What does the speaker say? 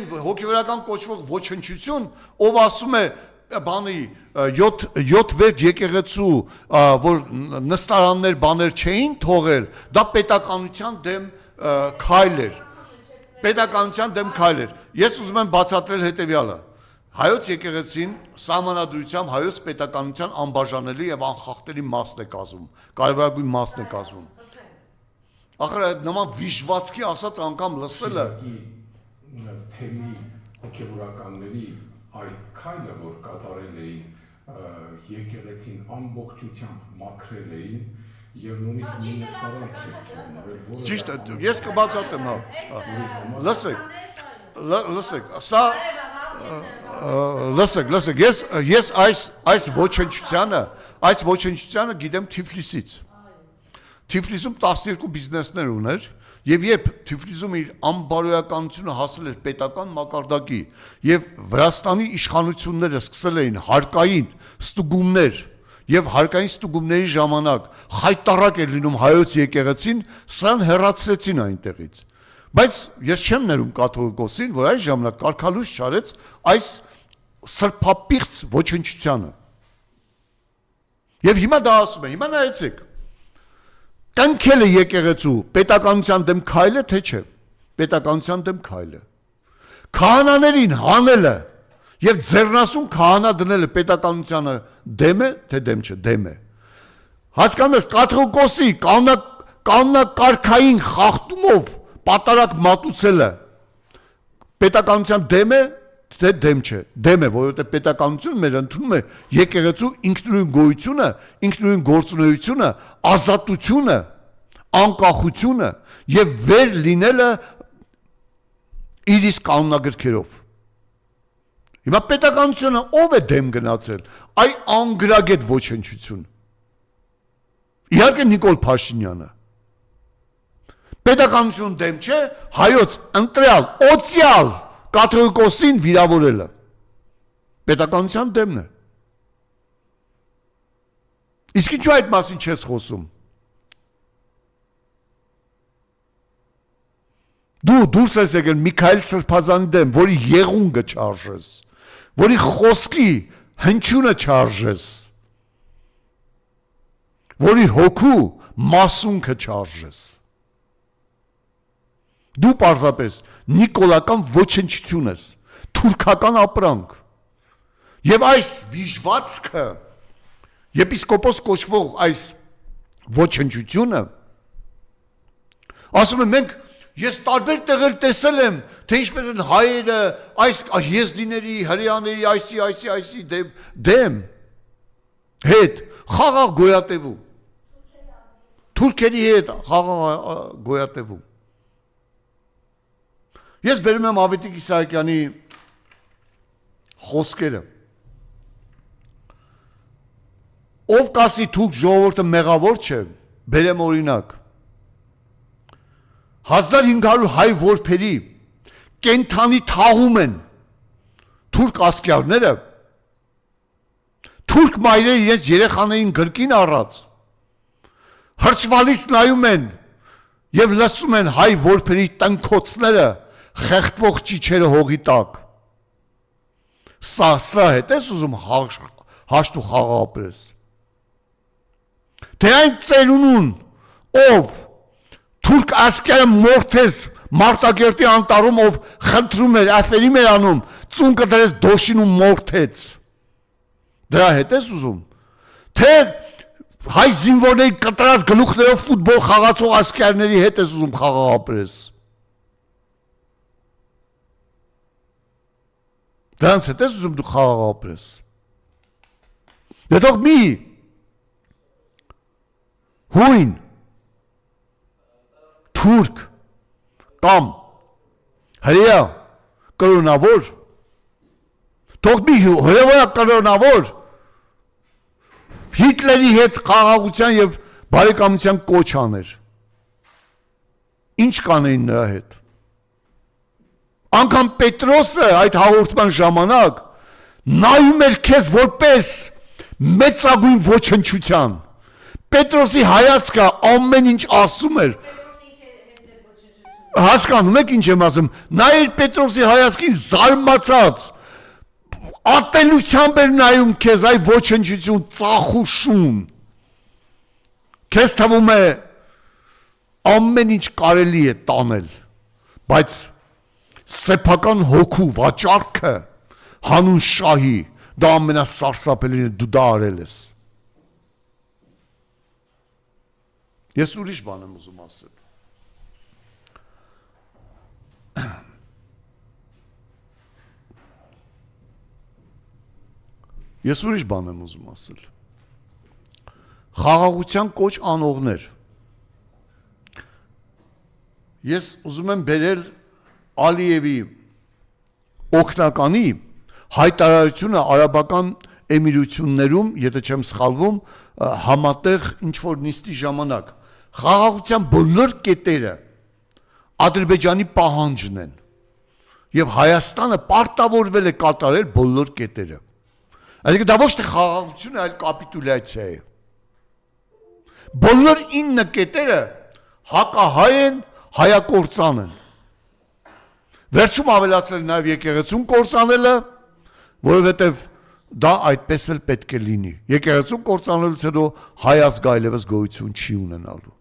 այն հոգևորական կոչվող ոչնչություն, ով ասում է բանի 7 վեր եկեղեցու, որ նստարաններ բաներ չէին թողել, դա պետականության դեմ քայլ էր։ Պետականության դեմ քայլ էր։ Ես ուզում եմ բացատրել հետևյալը։ Հայոց եկեղեցին սահմանադրությամբ հայոց պետականության անբաժանելի եւ անխախտելի մասն է կազմում, կարևորագույն մասն է կազմում։ Ախր այդ նման վիժվածքի ասած անգամ լսելը թեմի հոգևորականների այդ քայլը, որ կատարել էին եկեղեցին ամբողջությամբ մաքրել էին եւ նույնիսկ մի նստարան չեն։ Ճիշտ է, ես կբացատրեմ, հա։ Լսեք, սա լսեք, ես այս ոչնչությանը գիտեմ Թիֆլիսից։ Թիֆլիսում 12 բիզնեսներ ուներ եւ երբ Թիֆլիսում իր անբարոյականությունը հասել էր պետական մակարդակի եւ Վրաստանի իշխանությունները սկսել էին հարկային ստուգումներ եւ հարկային ստուգումների ժամանակ խայտարակ էր լինում հայոց եկեղեցին, սրան հեռացրեցին այնտեղից։ Բայց ես չեմ ներում կաթողիկոսին, որ այս ժամանակ կարգալույս չարեց այս սրբապիղծ ոչնչությանը։ Եվ հիմա դա ասում է, հիմա նայեցեք։ Կնքել է եկեղեցու պետականության դեմ քայլը, թե չէ։ Պետականության դեմ քայլը։ Քահանաներին հանելը եւ ձեռնասուն քահանա դնելը պետականությանը դեմ է, թե դեմ չէ, դեմ է։ Հասկանում եք, կաթողիկոսի կանոնակարգային խախտումով պատարակ մատուցելը պետականության դեմ է, թե դեմ չէ, դեմ է, որովհետև պետականությունը մեր ընդունում է եկեղեցու ինքնուրույն գոյությունը, ինքնուրույն գործունեությունը, ազատությունը, անկախությունը եւ վեր լինելը իր իսկ կանոնագրքերով։ Հիմա պետականությունը ով է դեմ գնացել, այ անգրագետ ոչնչություն։ Իհարկե Նիկոլ Փաշինյանը։ Պետականություն դեմ չէ, հայոց ընտրյալ, օծյալ կաթողիկոսին վիրավորելը։ Պետականության դեմն է։ Իսկ ինչու այդ մասին չես խոսում։ Դու դուրս ես եկել Միքայել Սրբազանի դեմ, որի եղունգը չարժես, որի խոսքի հնչյունը չարժես, որի հոգու մասունքը չարժես։ Դու պարզապես նիկոլական ոչնչություն ես, թուրքական ապրանք։ Եվ այս վիժվածքը, եպիսկոպոս կոչվող այս ոչնչությունը, ասում եմ մենք, ես տարբեր տեղեր տեսել եմ, թե ինչպես են հայերը, այս եզդիների, հրեաների, այսի դեմ, հետ, խաղաղ գոյատևում, թուրքերի հետ խաղաղ գոյատևում։ Ես բերում եմ Ավետիք Իսահակյանի խոսքերը։ Ով կասի թուրք ժողովուրդը մեղավոր չէ, բերեմ օրինակ։ 1500 հայ որբերի կենթանի թաղում են թուրք ասկյարները, թուրք մայրերը իրենց երեխաներին գրկին առած, հրճվալից նայում են և լսում են հայ որբերի տնքոցները խեղդվող ճիչերը հողի տակ։ Սա հետ ես ուզում հաշտ ու խաղ ապրես։ Թե այն ծերունուն, ով թուրք ասկերը մորթես Մարտակերտի անտառում, ով խնդրում էր, աֆերի մեր անում, ծունկը դրեց դոշին ու մորթեց։ Դրա հետ ես ուզում։ Թե հայ զինվորների կտրած գլուխներով ֆուտբոլ խաղացող ասկերների հետ ես ուզում խաղ ապրես։ Դրանց հետ ես ուզում դու խաղաղ ապրես։ Դետող մի հույն, թուրք կամ հրեա կրոնավոր, թող մի հրեա կրոնավոր Հիտլերի հետ խաղաղության և բարեկամության կոչ աներ։ Ինչ կանեին նրա հետ։ Անգամ Պետրոսը այդ հաղորդման ժամանակ նայում էր քեզ որպես մեծագույն ոչնչության։ Պետրոսի հայացքը ամեն ինչ ասում էր։ հասկանում եք ինչ եմ ասում, նայր Պետրոսի հայացքին զարմացած, ատելությամբ էր նայում քեզ, այ ոչնչություն, ծախուշուն, քեզ թվում է ամեն ինչ կարելի է տանել, բայց սեփական հոգու վաճառքը հանուն շահի, դա ամենասարսափելին է, դու դա արել ես։ Ես ուրիշ բան եմ ուզում ասել։ Ես ուրիշ բան եմ ուզում ասել։ Խաղաղության կոչ անողներ։ Ես ուզում եմ բերել Ալիևի օգնականի հայտարարությունը արաբական էմիրություններում, եթե չեմ սխալվում, համատեղ ինչ-որ նիստի ժամանակ։ Խաղաղության բոլոր կետերը Ադրբեջանի պահանջն են։ Եվ Հայաստանը պարտավորվել է կատարել բոլոր կետերը։ Այսինքն դա ոչ թե խաղաղություն է, այլ կապիտուլյացիա է։ Բոլոր 9 կետերը հակահայ են, հայակործան են։ Վերջում ավելացնել նաև եկեղեցուն կործանելը, որովհետև դա այդպես էլ պետք է լինի։ Եկեղեցուն կործանելուց հետո հայ ազգ այլևս գոյություն չի ունենալու։